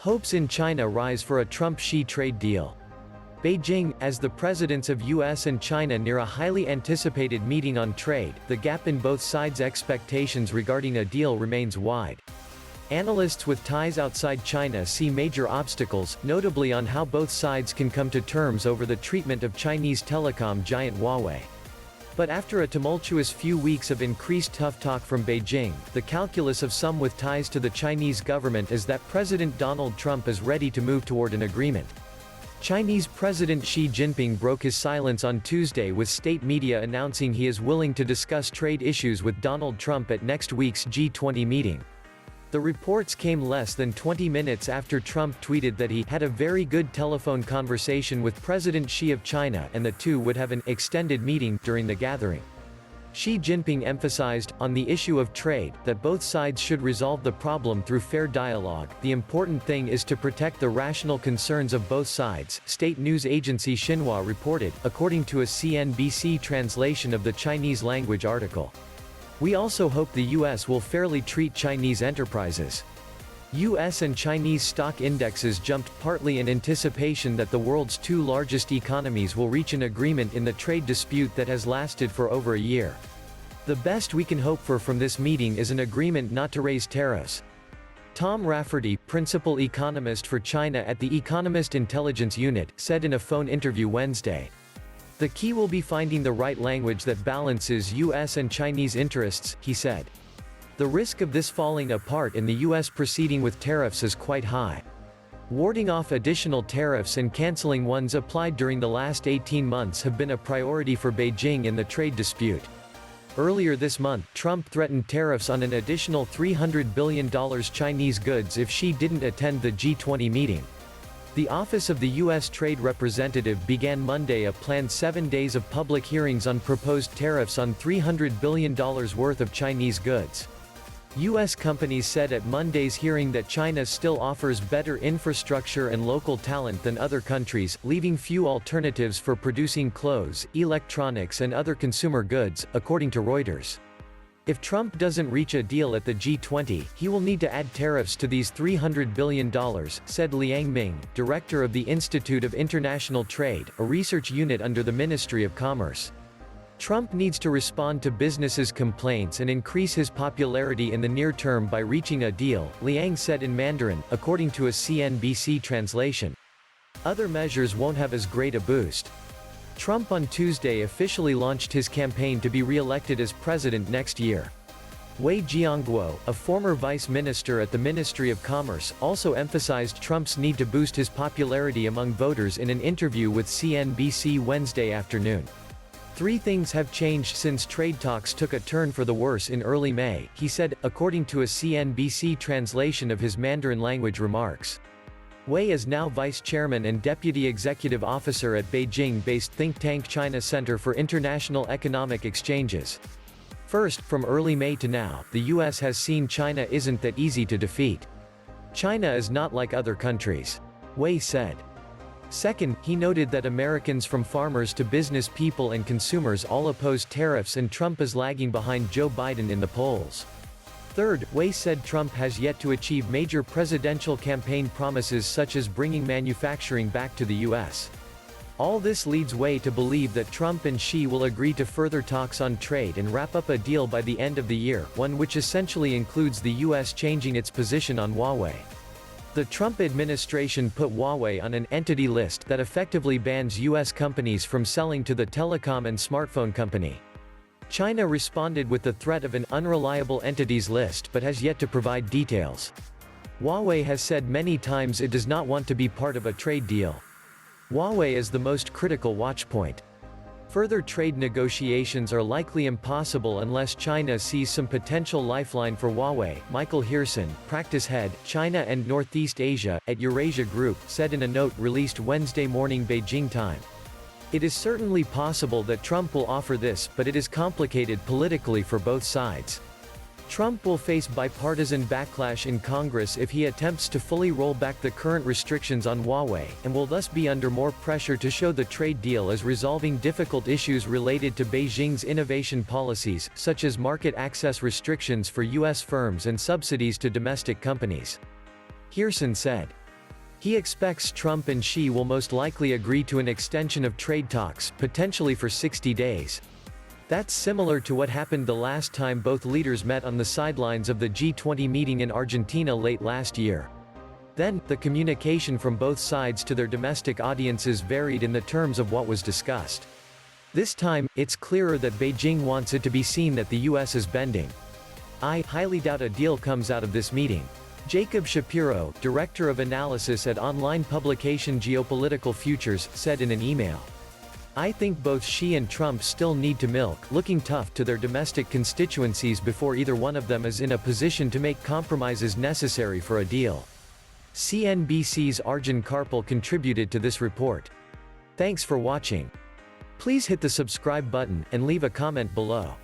Hopes in China rise for a Trump-Xi trade deal. Beijing, as the presidents of US and China near a highly anticipated meeting on trade, the gap in both sides' expectations regarding a deal remains wide. Analysts with ties outside China see major obstacles, notably on how both sides can come to terms over the treatment of Chinese telecom giant Huawei. But after a tumultuous few weeks of increased tough talk from Beijing, the calculus of some with ties to the Chinese government is that President Donald Trump is ready to move toward an agreement. Chinese President Xi Jinping broke his silence on Tuesday with state media announcing he is willing to discuss trade issues with Donald Trump at next week's G20 meeting. The reports came less than 20 minutes after Trump tweeted that he had a very good telephone conversation with President Xi of China and the two would have an extended meeting during the gathering. Xi Jinping emphasized, on the issue of trade, that both sides should resolve the problem through fair dialogue. The important thing is to protect the rational concerns of both sides, state news agency Xinhua reported, according to a CNBC translation of the Chinese language article. We also hope the US will fairly treat Chinese enterprises. US and Chinese stock indexes jumped partly in anticipation that the world's two largest economies will reach an agreement in the trade dispute that has lasted for over a year. The best we can hope for from this meeting is an agreement not to raise tariffs. Tom Rafferty, principal economist for China at the Economist Intelligence Unit, said in a phone interview Wednesday. The key will be finding the right language that balances US and Chinese interests, he said. The risk of this falling apart in the US proceeding with tariffs is quite high. Warding off additional tariffs and canceling ones applied during the last 18 months have been a priority for Beijing in the trade dispute. Earlier this month, Trump threatened tariffs on an additional $300 billion Chinese goods if Xi didn't attend the G20 meeting. The Office of the U.S. Trade Representative began Monday a planned 7 days of public hearings on proposed tariffs on $300 billion worth of Chinese goods. U.S. companies said at Monday's hearing that China still offers better infrastructure and local talent than other countries, leaving few alternatives for producing clothes, electronics and other consumer goods, according to Reuters. If Trump doesn't reach a deal at the G20, he will need to add tariffs to these $300 billion, said Liang Ming, director of the Institute of International Trade, a research unit under the Ministry of Commerce. Trump needs to respond to businesses' complaints and increase his popularity in the near term by reaching a deal, Liang said in Mandarin, according to a CNBC translation. Other measures won't have as great a boost. Trump on Tuesday officially launched his campaign to be re-elected as president next year. Wei Jianguo, a former vice minister at the Ministry of Commerce, also emphasized Trump's need to boost his popularity among voters in an interview with CNBC Wednesday afternoon. Three things have changed since trade talks took a turn for the worse in early May, he said, according to a CNBC translation of his Mandarin language remarks. Wei is now vice chairman and deputy executive officer at Beijing-based think tank China Center for International Economic Exchanges. First, from early May to now, the US has seen China isn't that easy to defeat. China is not like other countries. Wei said. Second, he noted that Americans from farmers to business people and consumers all oppose tariffs and Trump is lagging behind Joe Biden in the polls. Third, Wei said Trump has yet to achieve major presidential campaign promises such as bringing manufacturing back to the U.S. All this leads Wei to believe that Trump and Xi will agree to further talks on trade and wrap up a deal by the end of the year, one which essentially includes the U.S. changing its position on Huawei. The Trump administration put Huawei on an entity list that effectively bans U.S. companies from selling to the telecom and smartphone company. China responded with the threat of an unreliable entities list but has yet to provide details. Huawei has said many times it does not want to be part of a trade deal. Huawei is the most critical watchpoint. Further trade negotiations are likely impossible unless China sees some potential lifeline for Huawei, Michael Hearson, practice head, China and Northeast Asia, at Eurasia Group, said in a note released Wednesday morning Beijing time. It is certainly possible that Trump will offer this, but it is complicated politically for both sides. Trump will face bipartisan backlash in Congress if he attempts to fully roll back the current restrictions on Huawei, and will thus be under more pressure to show the trade deal as resolving difficult issues related to Beijing's innovation policies, such as market access restrictions for U.S. firms and subsidies to domestic companies. Hearson said. He expects Trump and Xi will most likely agree to an extension of trade talks, potentially for 60 days. That's similar to what happened the last time both leaders met on the sidelines of the G20 meeting in Argentina late last year. Then, the communication from both sides to their domestic audiences varied in the terms of what was discussed. This time, it's clearer that Beijing wants it to be seen that the US is bending. I highly doubt a deal comes out of this meeting. Jacob Shapiro, director of analysis at online publication Geopolitical Futures, said in an email. I think both Xi and Trump still need to milk, looking tough to their domestic constituencies before either one of them is in a position to make compromises necessary for a deal. CNBC's Arjun Karpal contributed to this report. Thanks for watching. Please hit the subscribe button, and leave a comment below.